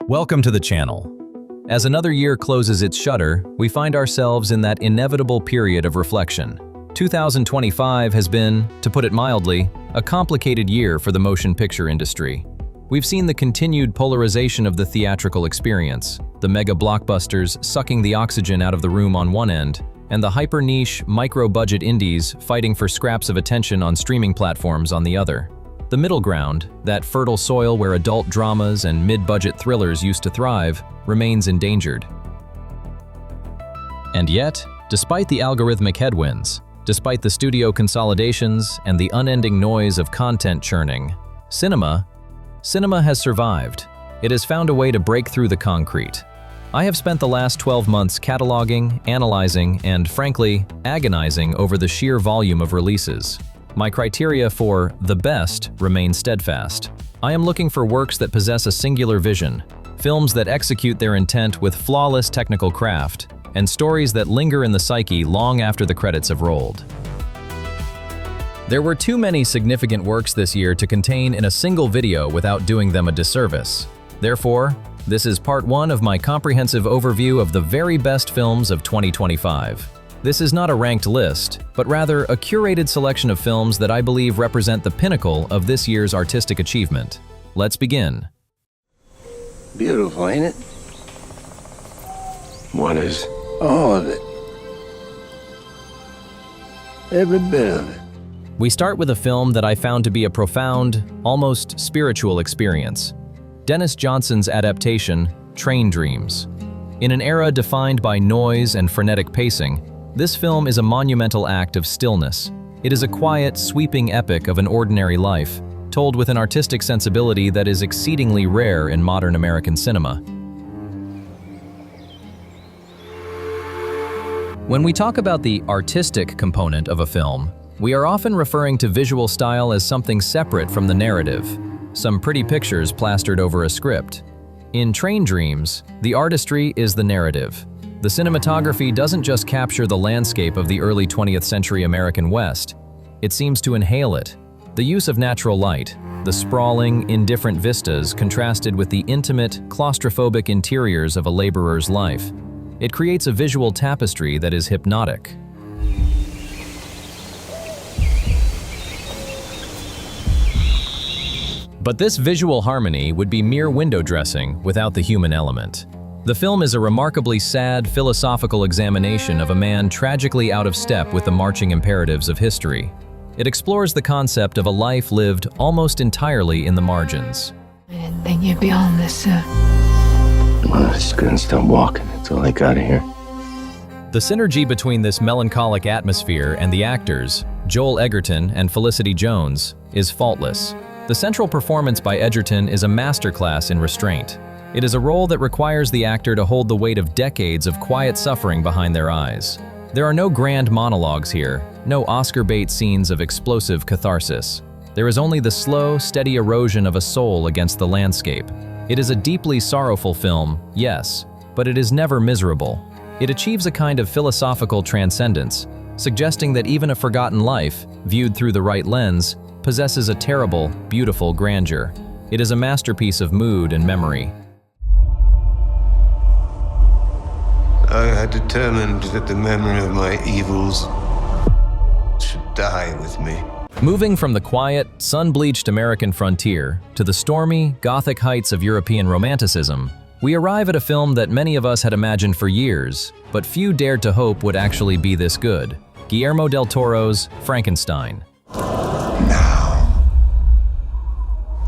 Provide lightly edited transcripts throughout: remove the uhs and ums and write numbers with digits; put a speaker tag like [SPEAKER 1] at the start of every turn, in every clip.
[SPEAKER 1] Welcome to the channel. As another year closes its shutter, we find ourselves in that inevitable period of reflection. 2025 has been, to put it mildly, a complicated year for the motion picture industry. We've seen the continued polarization of the theatrical experience, the mega blockbusters sucking the oxygen out of the room on one end, and the hyper-niche, micro-budget indies fighting for scraps of attention on streaming platforms on the other. The middle ground, that fertile soil where adult dramas and mid-budget thrillers used to thrive, remains endangered. And yet, despite the algorithmic headwinds, despite the studio consolidations and the unending noise of content churning, cinema has survived. It has found a way to break through the concrete. I have spent the last 12 months cataloging, analyzing, and frankly, agonizing over the sheer volume of releases. My criteria for the best remain steadfast. I am looking for works that possess a singular vision, films that execute their intent with flawless technical craft, and stories that linger in the psyche long after the credits have rolled. There were too many significant works this year to contain in a single video without doing them a disservice. Therefore, this is part 1 of my comprehensive overview of the very best films of 2025. This is not a ranked list, but rather a curated selection of films that I believe represent the pinnacle of this year's artistic achievement. Let's begin.
[SPEAKER 2] Beautiful, ain't it?
[SPEAKER 3] What is?
[SPEAKER 2] All of it. Every bit of it.
[SPEAKER 1] We start with a film that I found to be a profound, almost spiritual experience. Dennis Johnson's adaptation, Train Dreams. In an era defined by noise and frenetic pacing, this film is a monumental act of stillness. It is a quiet, sweeping epic of an ordinary life, told with an artistic sensibility that is exceedingly rare in modern American cinema. When we talk about the artistic component of a film, we are often referring to visual style as something separate from the narrative, some pretty pictures plastered over a script. In Train Dreams, the artistry is the narrative. The cinematography doesn't just capture the landscape of the early 20th century American West, it seems to inhale it. The use of natural light, the sprawling, indifferent vistas contrasted with the intimate, claustrophobic interiors of a laborer's life. It creates a visual tapestry that is hypnotic. But this visual harmony would be mere window dressing without the human element. The film is a remarkably sad, philosophical examination of a man tragically out of step with the marching imperatives of history. It explores the concept of a life lived almost entirely in the margins.
[SPEAKER 4] I didn't think you'd be on this soon.
[SPEAKER 2] I'm just gonna stop walking until I got here.
[SPEAKER 1] The synergy between this melancholic atmosphere and the actors, Joel Edgerton and Felicity Jones, is faultless. The central performance by Edgerton is a masterclass in restraint. It is a role that requires the actor to hold the weight of decades of quiet suffering behind their eyes. There are no grand monologues here, no Oscar bait scenes of explosive catharsis. There is only the slow, steady erosion of a soul against the landscape. It is a deeply sorrowful film, yes, but it is never miserable. It achieves a kind of philosophical transcendence, suggesting that even a forgotten life, viewed through the right lens, possesses a terrible, beautiful grandeur. It is a masterpiece of mood and memory.
[SPEAKER 3] I had determined that the memory of my evils should die with me.
[SPEAKER 1] Moving from the quiet, sun-bleached American frontier to the stormy, Gothic heights of European Romanticism, we arrive at a film that many of us had imagined for years, but few dared to hope would actually be this good. Guillermo del Toro's Frankenstein.
[SPEAKER 3] Now,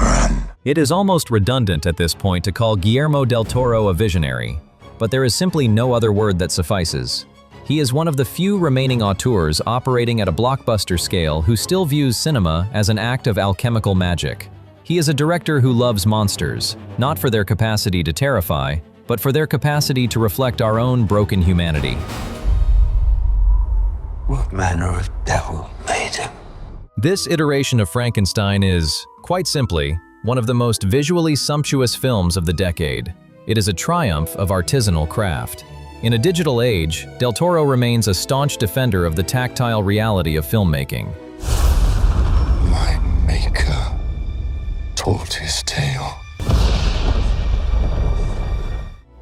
[SPEAKER 3] run.
[SPEAKER 1] It is almost redundant at this point to call Guillermo del Toro a visionary, but there is simply no other word that suffices. He is one of the few remaining auteurs operating at a blockbuster scale who still views cinema as an act of alchemical magic. He is a director who loves monsters, not for their capacity to terrify, but for their capacity to reflect our own broken humanity.
[SPEAKER 3] What manner of devil made him?
[SPEAKER 1] This iteration of Frankenstein is, quite simply, one of the most visually sumptuous films of the decade. It is a triumph of artisanal craft. In a digital age, Del Toro remains a staunch defender of the tactile reality of filmmaking.
[SPEAKER 3] My maker told his tale.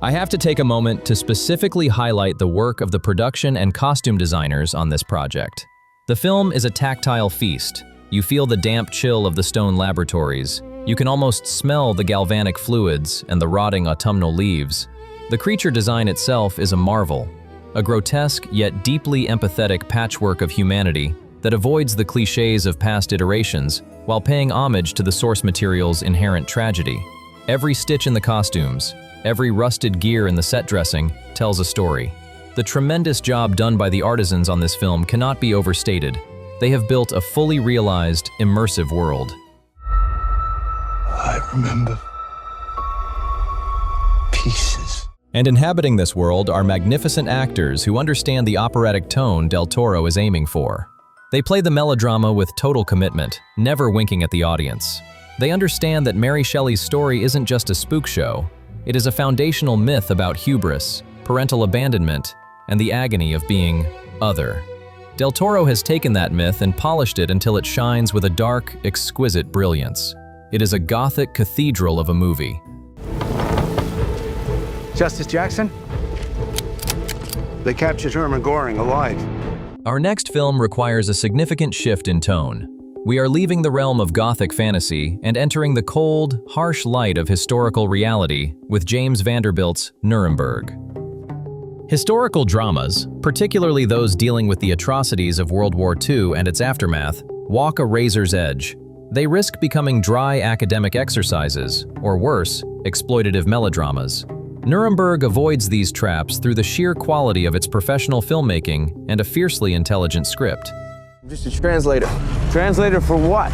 [SPEAKER 1] I have to take a moment to specifically highlight the work of the production and costume designers on this project. The film is a tactile feast. You feel the damp chill of the stone laboratories. You can almost smell the galvanic fluids and the rotting autumnal leaves. The creature design itself is a marvel, a grotesque yet deeply empathetic patchwork of humanity that avoids the cliches of past iterations while paying homage to the source material's inherent tragedy. Every stitch in the costumes, every rusted gear in the set dressing tells a story. The tremendous job done by the artisans on this film cannot be overstated. They have built a fully realized, immersive world.
[SPEAKER 3] I remember pieces.
[SPEAKER 1] And inhabiting this world are magnificent actors who understand the operatic tone Del Toro is aiming for. They play the melodrama with total commitment, never winking at the audience. They understand that Mary Shelley's story isn't just a spook show. It is a foundational myth about hubris, parental abandonment, and the agony of being other. Del Toro has taken that myth and polished it until it shines with a dark, exquisite brilliance. It is a Gothic cathedral of a movie.
[SPEAKER 5] Justice Jackson? They captured Herman Goring alive.
[SPEAKER 1] Our next film requires a significant shift in tone. We are leaving the realm of Gothic fantasy and entering the cold, harsh light of historical reality with James Vanderbilt's Nuremberg. Historical dramas, particularly those dealing with the atrocities of World War II and its aftermath, walk a razor's edge. They risk becoming dry academic exercises, or worse, exploitative melodramas. Nuremberg avoids these traps through the sheer quality of its professional filmmaking and a fiercely intelligent script.
[SPEAKER 5] I'm just a translator. Translator for what?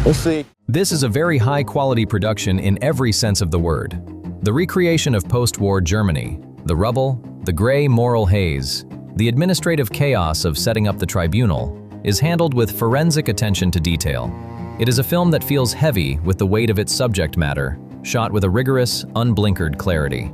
[SPEAKER 5] We'll see.
[SPEAKER 1] This is a very high-quality production in every sense of the word. The recreation of post-war Germany, the rubble, the gray moral haze, the administrative chaos of setting up the tribunal, is handled with forensic attention to detail. It is a film that feels heavy with the weight of its subject matter, shot with a rigorous, unblinkered clarity.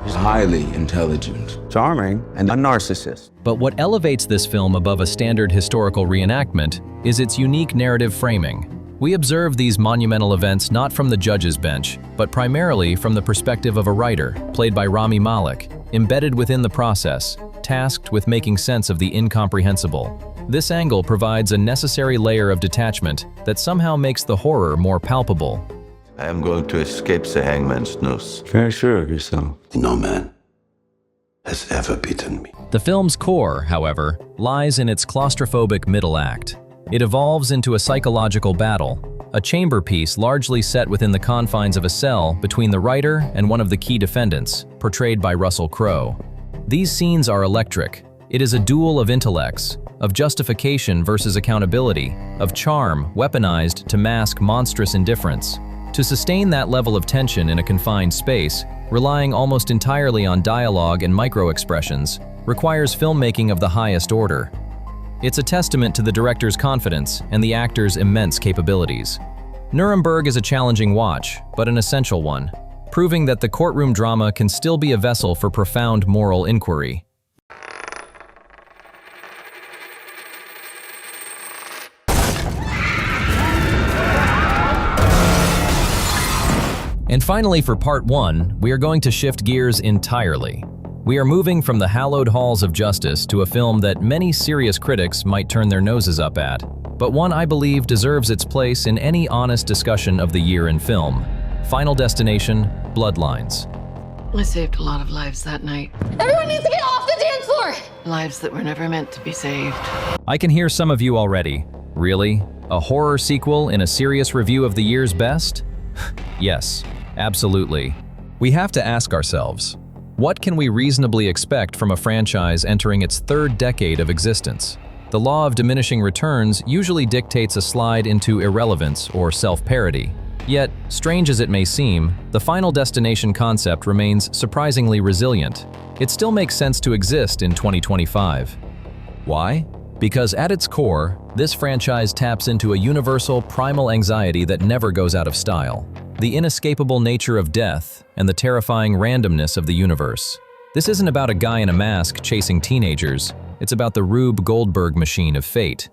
[SPEAKER 2] He's highly intelligent.
[SPEAKER 5] Charming and a narcissist.
[SPEAKER 1] But what elevates this film above a standard historical reenactment is its unique narrative framing. We observe these monumental events not from the judge's bench, but primarily from the perspective of a writer, played by Rami Malek, embedded within the process, tasked with making sense of the incomprehensible. This angle provides a necessary layer of detachment that somehow makes the horror more palpable.
[SPEAKER 3] I am going to escape the hangman's noose.
[SPEAKER 2] Very sure of yourself.
[SPEAKER 3] No man has ever beaten me.
[SPEAKER 1] The film's core, however, lies in its claustrophobic middle act. It evolves into a psychological battle, a chamber piece largely set within the confines of a cell between the writer and one of the key defendants, portrayed by Russell Crowe. These scenes are electric. It is a duel of intellects, of justification versus accountability, of charm weaponized to mask monstrous indifference. To sustain that level of tension in a confined space, relying almost entirely on dialogue and micro-expressions, requires filmmaking of the highest order. It's a testament to the director's confidence and the actor's immense capabilities. Nuremberg is a challenging watch, but an essential one, proving that the courtroom drama can still be a vessel for profound moral inquiry. And finally, for part one, we are going to shift gears entirely. We are moving from the hallowed halls of justice to a film that many serious critics might turn their noses up at, but one I believe deserves its place in any honest discussion of the year in film. Final Destination, Bloodlines.
[SPEAKER 4] I saved a lot of lives that night.
[SPEAKER 6] Everyone needs to get off the dance floor!
[SPEAKER 4] Lives that were never meant to be saved.
[SPEAKER 1] I can hear some of you already. Really? A horror sequel in a serious review of the year's best? Yes, absolutely. We have to ask ourselves, what can we reasonably expect from a franchise entering its third decade of existence? The law of diminishing returns usually dictates a slide into irrelevance or self-parody. Yet, strange as it may seem, the Final Destination concept remains surprisingly resilient. It still makes sense to exist in 2025. Why? Because at its core, this franchise taps into a universal, primal anxiety that never goes out of style. The inescapable nature of death and the terrifying randomness of the universe. This isn't about a guy in a mask chasing teenagers, it's about the Rube Goldberg machine of fate.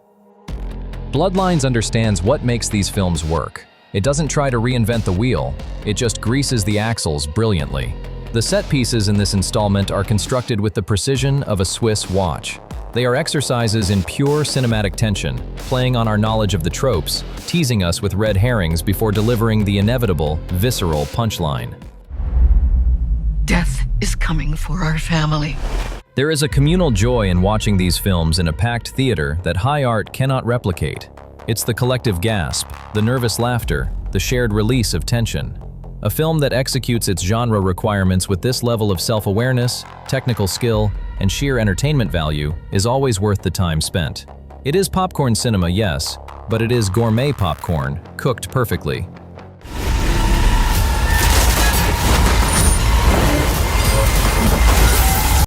[SPEAKER 1] Bloodlines understands what makes these films work. It doesn't try to reinvent the wheel, it just greases the axles brilliantly. The set pieces in this installment are constructed with the precision of a Swiss watch. They are exercises in pure cinematic tension, playing on our knowledge of the tropes, teasing us with red herrings before delivering the inevitable, visceral punchline.
[SPEAKER 4] Death is coming for our family.
[SPEAKER 1] There is a communal joy in watching these films in a packed theater that high art cannot replicate. It's the collective gasp, the nervous laughter, the shared release of tension. A film that executes its genre requirements with this level of self-awareness, technical skill, and sheer entertainment value is always worth the time spent. It is popcorn cinema, yes, but it is gourmet popcorn, cooked perfectly.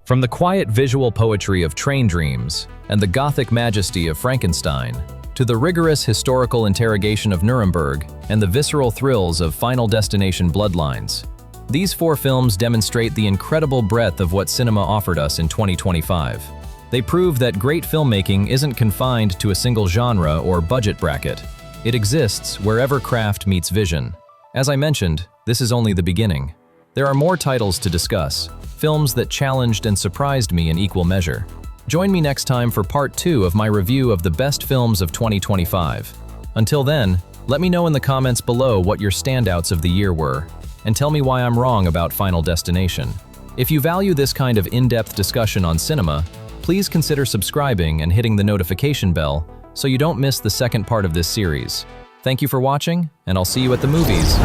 [SPEAKER 1] From the quiet visual poetry of Train Dreams and the Gothic majesty of Frankenstein, to the rigorous historical interrogation of Nuremberg and the visceral thrills of Final Destination Bloodlines, these four films demonstrate the incredible breadth of what cinema offered us in 2025. They prove that great filmmaking isn't confined to a single genre or budget bracket. It exists wherever craft meets vision. As I mentioned, this is only the beginning. There are more titles to discuss, films that challenged and surprised me in equal measure. Join me next time for part 2 of my review of the best films of 2025. Until then, let me know in the comments below what your standouts of the year were, and tell me why I'm wrong about Final Destination. If you value this kind of in-depth discussion on cinema, please consider subscribing and hitting the notification bell so you don't miss the second part of this series. Thank you for watching, and I'll see you at the movies.